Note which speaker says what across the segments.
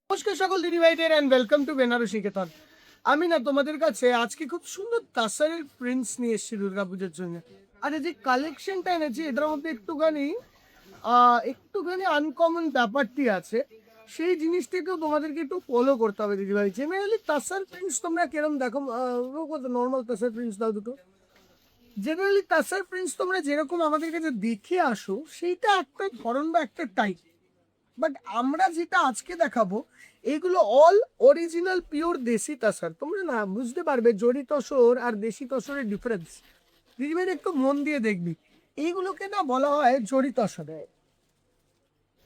Speaker 1: নমস্কার সকল দিদিভাইদের and welcome to Banarasi কেতন। আমি না তোমাদের কাছে আজকে খুব সুন্দর তাসারের প্রিন্টস নিয়ে এসেছি দুর্গাপুজোর জন্য। আর এই যে কালেকশনটা এনেছি এটার মধ্যে একটুখানি আনকমন ব্যাপারটি আছে, সেই জিনিসটাকেও তোমাদেরকে একটু ফলো করতে হবে দিদিভাই। জেনারেলি তাসার প্রিন্টস তোমরা কিরম দেখো, নর্মাল তাসার প্রিন্টস দাও দুটো। জেনারেলি তাসার প্রিন্টস তোমরা যেরকম আমাদের কাছে দেখে আসো সেইটা একটা ধরন বা একটা টাইপ, বাট আমরা যেটা আজকে দেখাবো এগুলো অল অরিজিনাল পিওর দেশি তসর। তোমরা না বুঝতে পারবে জরি তসর আর দেশি তসরের ডিফারেন্স। দিদিভাই একটু মন দিয়ে দেখবি, এইগুলোকে না বলা হয় জরি তসরে।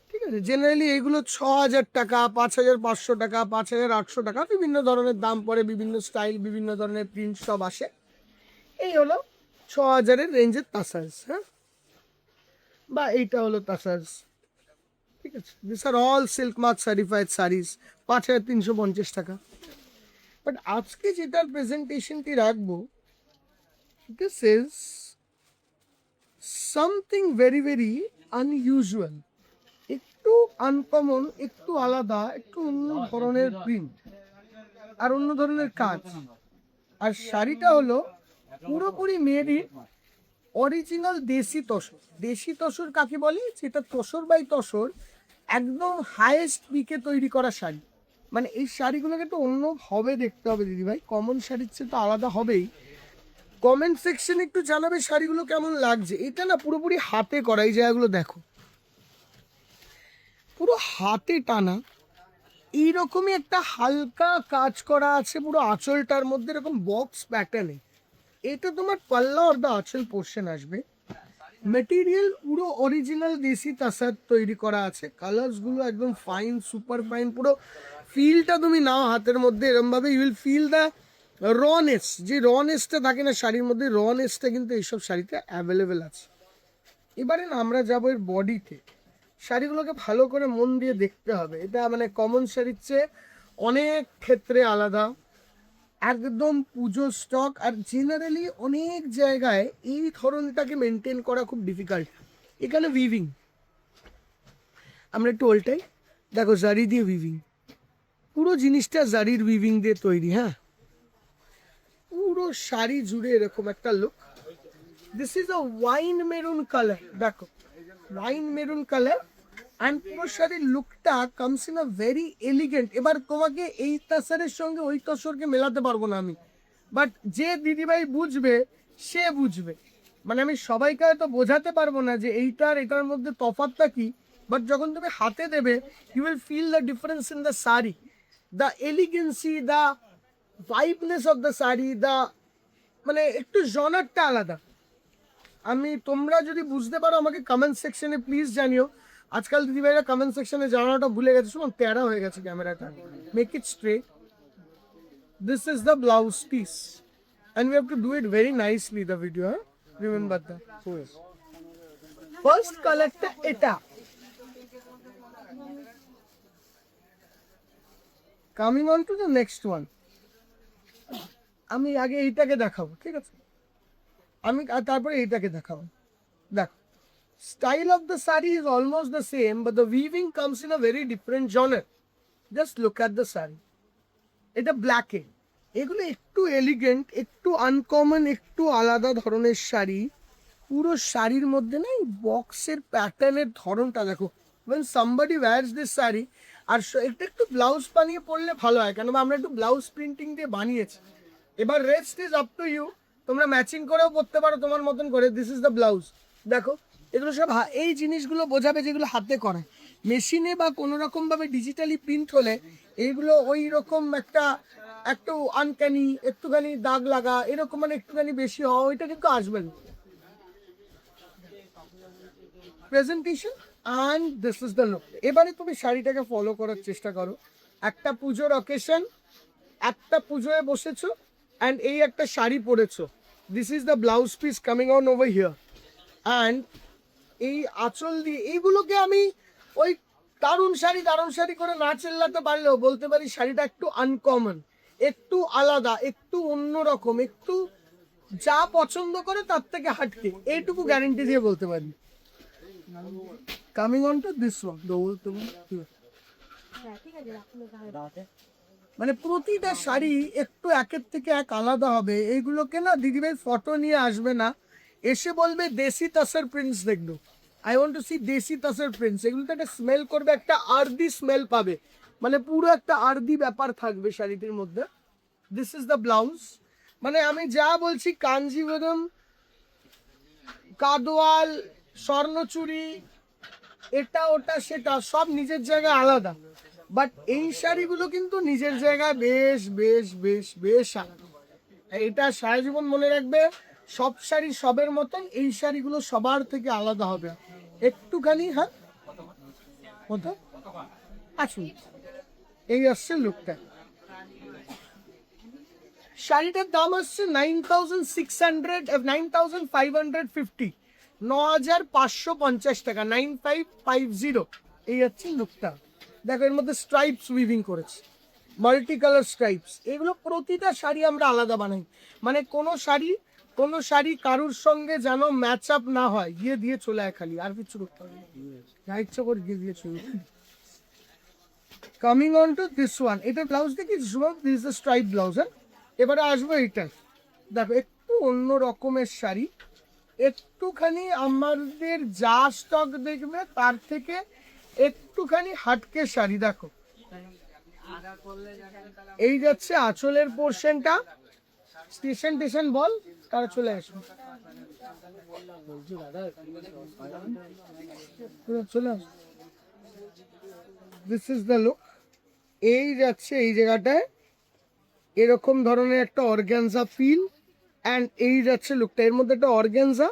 Speaker 1: ঠিক আছে, জেনারেলি এইগুলো 6,000 টাকা, 5,500 টাকা, 5,800 টাকা, বিভিন্ন ধরনের দাম পড়ে, বিভিন্ন স্টাইল, বিভিন্ন ধরনের প্রিন্ট সব আসে। এই হলো 6,000-এর রেঞ্জের তাসার্স। হ্যাঁ, বা এইটা হলো তাসার্স। ঠিক আছে, this are all silk mark certified saris, 5,350 টাকা। বাট আজকে যেটার প্রেজেন্টেশনটি রাখবো, this is something very very unusual, একটু আনকমন, একটু আলাদা, একটু অন্য ধরনের প্রিন্ট আর অন্য ধরনের কাজ। আর শাড়িটা হলো পুরোপুরি মেড ইন অরিজিনাল দেশি তসর। দেশি তসর কাকে বলে? যেটা তসর বাই তসর একদম হাইয়েস্ট পিকে তৈরি করা শাড়ি। মানে এই শাড়িগুলোকে একটু অন্য হবে দেখতে হবে দিদিভাই, কমন শাড়ির চেয়ে তো আলাদা হবেই। কমেন্ট সেকশনে একটু জানাবে শাড়িগুলো কেমন লাগছে। এটা না পুরোপুরি হাতে করা, এই জায়গাগুলো দেখো পুরো হাতে টানা। এইরকমই একটা হালকা কাজ করা আছে পুরো আঁচলটার মধ্যে, এরকম বক্স প্যাটার্নে। এটা তোমার পাল্লা অর দা আঁচল পোর্শন আসবে। মেটেরিয়াল পুরো অরিজিনাল দেশি তাসার তৈরি করা আছে। কালার্সগুলো একদম ফাইন, সুপার ফাইন। পুরো ফিলটা তুমি নাও হাতের মধ্যে, এরমভাবে ইউ উইল ফিল দ্য রনেস। যে রনেসটা থাকে না শাড়ির মধ্যে, রনেসটা কিন্তু এইসব শাড়িতে অ্যাভেলেবেল আছে। এবারে না আমরা যাবো এর বডিতে। শাড়িগুলোকে ভালো করে মন দিয়ে দেখতে হবে। এটা মানে কমন শাড়ির চেয়ে অনেক ক্ষেত্রে আলাদা, একদম পুজো স্টক। আর জেনারেলি অনেক জায়গায় এই ধরনটাকে মেনটেন করা খুব ডিফিকাল্ট। এখানে উইভিং, আমরা একটু ওল্টাই, দেখো জারি দিয়ে উইভিং, পুরো জিনিসটা জারির উইভিং দিয়ে তৈরি। হ্যাঁ, পুরো শাড়ি জুড়ে এরকম একটা look. This is a wine maroon colour, দেখো ওয়াইন মেরুন কালার। অ্যান্ড পুরো শাড়ির লুকটা comes in a very elegant. এবার তোমাকে এই তাসারের সঙ্গে ওই তসরকে মেলাতে পারবো না আমি, বাট যে দিদিভাই বুঝবে সে বুঝবে। মানে আমি সবাইকে হয়তো বোঝাতে পারবো না যে এইটার এটার মধ্যে তফাৎটা কি, বাট যখন তুমি হাতে দেবে you will feel the difference in the sari, the elegancy, the vibeness of the sari, the মানে একটু জনারটা আলাদা। তোমরা যদি বুঝতে পারো আমাকে কমেন্ট সেকশনে প্লিজ জানিও। আজকাল দিদিভাইরা কমেন্ট সেকশনে জানানোটা ভুলে গেছে, শুনুন তেরা হয়ে গেছে ক্যামেরাটা। Make it straight. This is the blouse piece, and we have to do it very nicely. The video, huh? Remember that. First color ta eta. Coming on to the next one. আমি আগে এইটাকে দেখাবো, ঠিক আছে? তারপরে এইটাকে দেখাবো। দেখ, style of the saree is almost the same, but the weaving comes in a very different genre. Just look at the saree. এটা ব্ল্যাকে, এগুলো একটু এলিগেন্ট, একটু আনকমন, একটু আলাদা ধরনের শাড়ি। পুরো শাড়ির মধ্যে না এই বক্সের প্যাটার্নের ধরনটা দেখো। when somebody wears this sari, আর এটা একটু ব্লাউজ বানিয়ে পরলে ভালো হয়, কেন আমরা একটু ব্লাউজ প্রিন্টিং দিয়ে বানিয়েছি। এবার rest is up to you, তোমরা ম্যাচিং করেও পরতে পারো তোমার মতন করে। This is the blouse. দেখো এগুলো সব এই জিনিসগুলো বোঝাবে যেগুলো হাতে করে। মেশিনে বা কোনো রকমভাবে ডিজিটালি প্রিন্ট হলে এইগুলো ওই রকম একটু আনক্যানি, একটুখানি দাগ লাগা, এরকম মানে একটুখানি বেশি হওয়া, ওইটা কিন্তু আসবে না। Presentation and this is the look. এবারে তুমি শাড়িটাকে ফলো করার চেষ্টা করো। একটা পুজোর অকেশন, একটা পুজোয় বসেছো, অ্যান্ড এই একটা শাড়ি পরেছো। This is the blouse piece coming on over here. And এই আঁচল দিয়ে এইগুলোকে আমি ওই দারুণ শাড়ি করে না চেল্লাতে পারলেও বলতে পারি শাড়িটা একটু আনকমন, একটু আলাদা, একটু অন্যরকম, একটু যা পছন্দ করে তার থেকে হাটকে, এইটুকু গ্যারেন্টি দিয়ে বলতে পারি। Coming on to this one, the whole thing here. মানে প্রতিটা শাড়ি একটু একের থেকে এক আলাদা হবে। এইগুলোকে না দিদিভাই ফটো নিয়ে আসবে না, এসে বলবে দেশি তাসার প্রিন্টস দেখবো, আই ওয়ান্ট টু সি দেশি তাসার প্রিন্টস। এগুলোতে একটা স্মেল করবে, একটা আর্দি স্মেল পাবে, মানে পুরো একটা আর্দি ব্যাপার থাকবে শাড়িটির মধ্যে। This is the blouse. মানে আমি যা বলছি কাঞ্জিভরম, কাদোয়াল, স্বর্ণচুরি, এটা ওটা সেটা সব নিজের জায়গায় আলাদা, বাট এই শাড়িগুলো কিন্তু নিজের জায়গায় বেশ বেশ বেশ বেশ আলাদা। এটা সারা জীবন মনে রাখবে, সব শাড়ি সবের মতন, এই শাড়িগুলো সবার থেকে আলাদা হবে একটুখানি। হ্যাঁ কোথাও আসুন, এই আসছে লুকটা। শাড়িটার দাম আসছে 9,600, 9,550, 9,550 টাকা, 9,550। এই হচ্ছে লুকটা। দেখো এর মধ্যে স্ট্রাইপস উইভিং করেছে, মাল্টি কালার স্ট্রাইপস। এগুলো প্রতিটা শাড়ি আমরা আলাদা বানাই, মানে কোনো শাড়ি কারুর সঙ্গে যেন ম্যাচ আপ না হয়, গিয়ে দিয়ে চলে আয়, খালি আর কিছু করতে হবে না, যা ইচ্ছা করে গিয়ে দিয়ে চলে। Coming on to this one, এটা ব্লাউজ দেখি, this is the stripe blouse. হ্যাঁ এবারে আসবো এইটা, দেখো একটু অন্য রকমের শাড়ি, একটুখানি আমাদের যা স্টক দেখবে তার থেকে একটুখানি হাটকে শাড়ি। দেখো এই যাচ্ছে আঁচলের পোর্শনটা, স্টেশন টেশন বল, তারা চলে আসবে, চলে আস। This is the look. এই যাচ্ছে এই জায়গাটায় এরকম ধরনের একটা অর্গ্যানজা ফিল, অ্যান্ড এই যাচ্ছে লুকটা, এর মধ্যে একটা অর্গ্যানজা,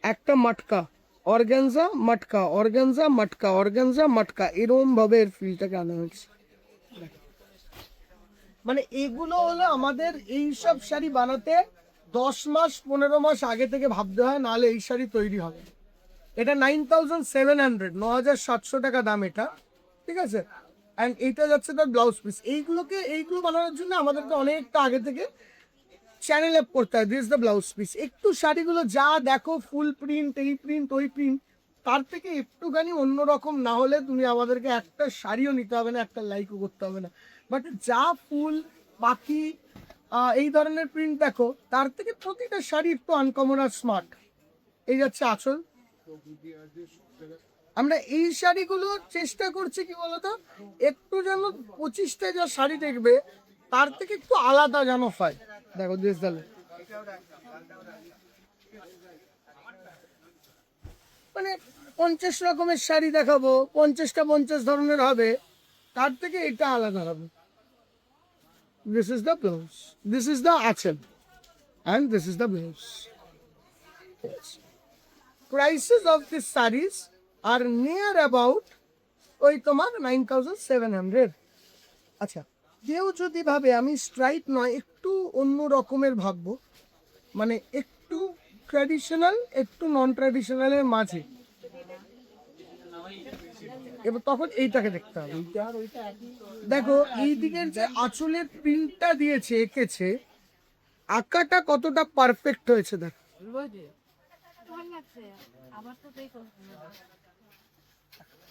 Speaker 1: একটা মটকা, অর্গ্যানজা মটকা, অর্গ্যানজা মটকা, অর্গ্যানজা মটকা, এরকম ভাবে এর ফিলটাকে আনা হয়েছে। মানে এগুলো হলো আমাদের এই সব শাড়ি বানাতে 10 মাস 15 মাস আগে থেকে ভাবতে হয়, নাহলে এই শাড়ি তৈরি হবে। এটা 9,700, 9,700 টাকা দাম এটা, ঠিক আছে। অ্যান্ড এইটা যাচ্ছে তার ব্লাউজ পিস। এইগুলো বানানোর জন্য আমাদেরকে অনেকটা আগে থেকে চ্যানেল আপ করতে হয়। This the blouse piece. একটু শাড়িগুলো যা দেখো ফুল প্রিন্ট, এই প্রিন্ট ওই প্রিন্ট, তার থেকে একটুখানি অন্যরকম না হলে তুমি আমাদেরকে একটা শাড়িও নিতে হবে না, একটা লাইকও করতে হবে না। বাট যা ফুল পাখি এই ধরনের প্রিন্ট দেখো, তার থেকে প্রতিটা শাড়ি একটু আনকমন আর স্মার্ট। এই যাচ্ছে আঁচল। আমরা এই শাড়িগুলো চেষ্টা করছি কি বলতো, একটু যেন 25টা যা শাড়ি দেখবে তার থেকে একটু আলাদা যেন হয়। দেখো দেশ দালে মানে 50 রকমের শাড়ি দেখাবো, 50টা 50 ধরনের হবে, তার থেকে এটা আলাদা হবে। This is the blouse, this is the আঁচল, and this is the blouse. Yes. Prices of these sarees are near about ওই তোমার 9,700। আচ্ছা, কেউ যদি ভাবে আমি স্ট্রাইপ নয় একটু অন্য রকমের ভাববো, মানে একটু ট্র্যাডিশনাল একটু নন ট্র্যাডিশনালের মাঝে, এবার তখন এইটাকে দেখতে হবে। দেখো এই দিকের যে আঁচলের প্রিন্টটা দিয়েছে, এঁকেছে, আঁকাটা কতটা পারফেক্ট হয়েছে দেখ,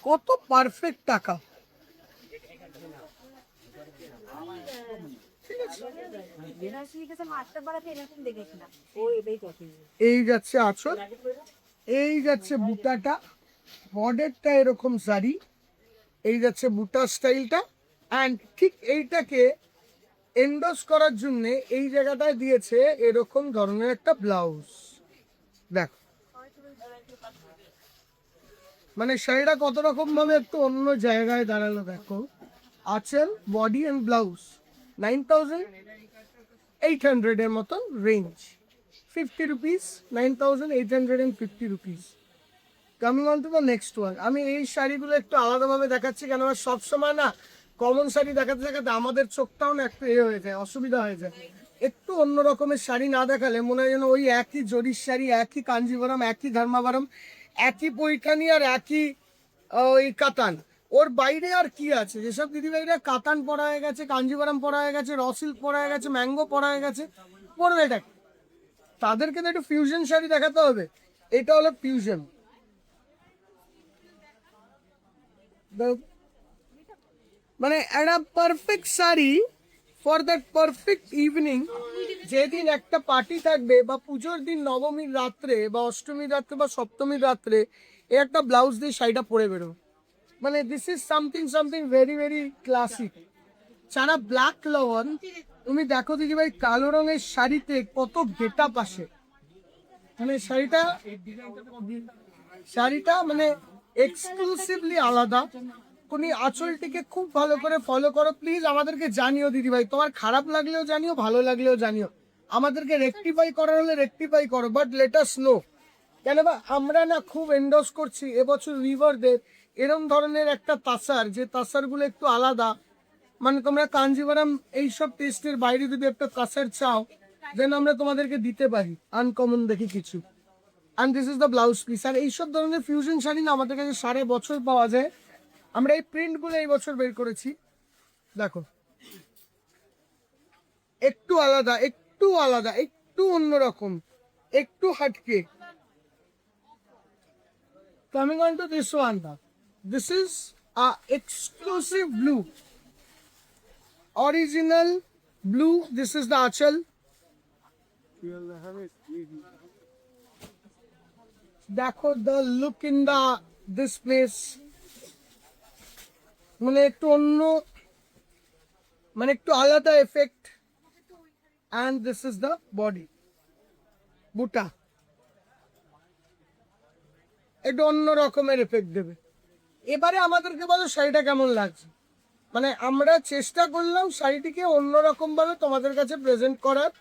Speaker 1: কত পারফেক্ট আঁকা। এই যাচ্ছে আঁচল, এই যাচ্ছে বুটাটা, বর্ডারটা এরকম শাড়ি, এই যাচ্ছে বুটা স্টাইলটা, অ্যান্ড ঠিক এইটাকে এন্ডোস করার জন্য এই জায়গাটায় দিয়েছে এরকম ধরনের একটা ব্লাউজ। দেখো মানে শাড়িটা কত রকম ভাবে একটু অন্য জায়গায় দাঁড়ালো। দেখো আঁচল, বডি অ্যান্ড ব্লাউজ 9,800 এর মতন range, 50 rupees, 9,850 rupees. Coming on to the next one. আমি এই শাড়িগুলো একটু আলাদাভাবে দেখাচ্ছি, কেন সবসময় না কমন শাড়ি দেখাতে দেখাতে আমাদের চোখটাও না একটু হয়ে যায়, অসুবিধা হয়ে যায়। একটু অন্য রকমের শাড়ি না দেখালে মনে হয় যেন ওই একই জরির শাড়ি, একই কাঞ্জিভরম, একই ধর্মাবরম, একই পৈঠানি আর একই ওই কাতান, ওর বাইরে আর কি আছে। যেসব দিদিভাইরা কাতান পরা হয়ে গেছে, কাঞ্জিভরম পরা হয়ে গেছে, র সিল্ক পরা হয়ে গেছে, ম্যাঙ্গো পরা হয়ে গেছে, পরবে এটা, তাদেরকে তো একটু ফিউশন শাড়ি দেখাতে হবে। এটা হলো ফিউশন। মানে একটা perfect sari for that perfect evening, যেদিন একটা পার্টি থাকবে বা পুজোর দিন নবমীর রাত্রে বা অষ্টমীর রাত্রে বা সপ্তমীর রাত্রে এই একটা ব্লাউজ দিয়ে শাড়িটা পরে বেরো। মানে this is something something very very classic. সারা ব্ল্যাক লবণ তুমি দেখো দেখি ভাই, কালো রঙের শাড়িতে কত গেটআপ আসে। মানে শাড়িটা মানে এক্সক্লুসিভলি আলাদা। তুমি আঁচলটিকে খুব ভালো করে ফলো করো প্লিজ। আমাদেরকে জানিও দিদি ভাই, তোমার খারাপ লাগলেও জানিও, ভালো লাগলেও জানিও। আমাদেরকে রেকটিফাই করার হলে রেকটিফাই করো, বাট লেট আস নো। কেন বা আমরা না খুব এন্ডোর্স করছি এবছর রিভারদের এরম ধরনের একটা তাসার, যে তাসারগুলো একটু আলাদা। মানে তোমরা কাঞ্জিভারাম এইসব টেস্টের বাইরে যদি একটা তাসার চাও, দেন আমরা তোমাদেরকে দিতে পারি আনকমন দেখি কিছু। And this is the blouse piece. আর এইসব ধরনের ফিউশন শাড়ি না আমাদের কাছে সারা বছর পাওয়া যায়। আমরা এই প্রিন্টগুলো এই বছর বের করেছি, দেখো একটু আলাদা, একটু আলাদা, একটু অন্যরকম, একটু হাটকে। Coming on to this one, this is a exclusive blue, original blue. This is the achal. দেখো the look in the this place, মানে একটু অন্য, মানে একটু আলাদা effect. and this is the body, বুটা একটু অন্য রকমের এফেক্ট দেবে। এবারে আমাদেরকে বলো শাড়িটা কেমন লাগছে। মানে আমরা চেষ্টা করলাম শাড়িটিকে অন্যরকম ভাবে তোমাদের কাছে প্রেজেন্ট করার।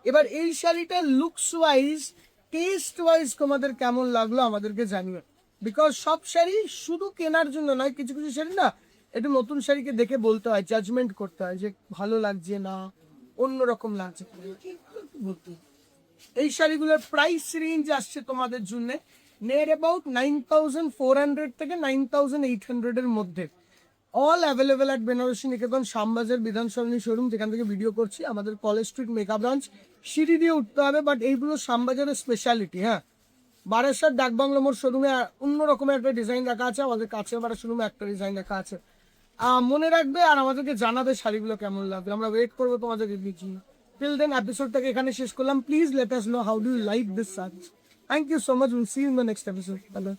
Speaker 1: এবার এই শাড়িটা লুকস ওয়াইজ, টেস্ট ওয়াইজ তোমাদের কেমন লাগলো আমাদেরকে জানিও। বিকজ সব শাড়ি শুধু কেনার জন্য নয়, কিছু কিছু শাড়ি না একটু নতুন শাড়িকে দেখে বলতে হয়, জাজমেন্ট করতে হয় যে ভালো লাগছে না অন্যরকম লাগছে। এই শাড়িগুলোর প্রাইস রেঞ্জ আসছে তোমাদের জন্য নিয়ার অ্যাবাউট 9400 থেকে 9800 এর মধ্যে। অল অ্যাভেলেবেল অ্যাট বেনারসি নিকেতন, শ্যামবাজার, বিধান সরণি শোরুম, যেখান থেকে ভিডিও করছি। আমাদের কলেজ স্ট্রিট মেকআপ ব্রাঞ্চ, সিঁড়ি দিয়ে উঠতে হবে, বাট এইগুলো শ্যামবাজারের স্পেশালিটি। হ্যাঁ, বারাসাত ডাকবাংলো মোড় শোরুমে অন্য রকমের একটা ডিজাইন রাখা আছে, আমাদের কাছে বারা শোরুমে একটা ডিজাইন রাখা আছে। মনে রাখবে আর আমাদেরকে জানাবে শাড়িগুলো কেমন লাগবে, আমরা ওয়েট করবো তোমাদের রিভিউর জন্য। টিল দেন এপিসোডটাকে এখানে শেষ করলাম। Please let us know how do you like this search. Thank you so much, will see you in the next episode. Hello.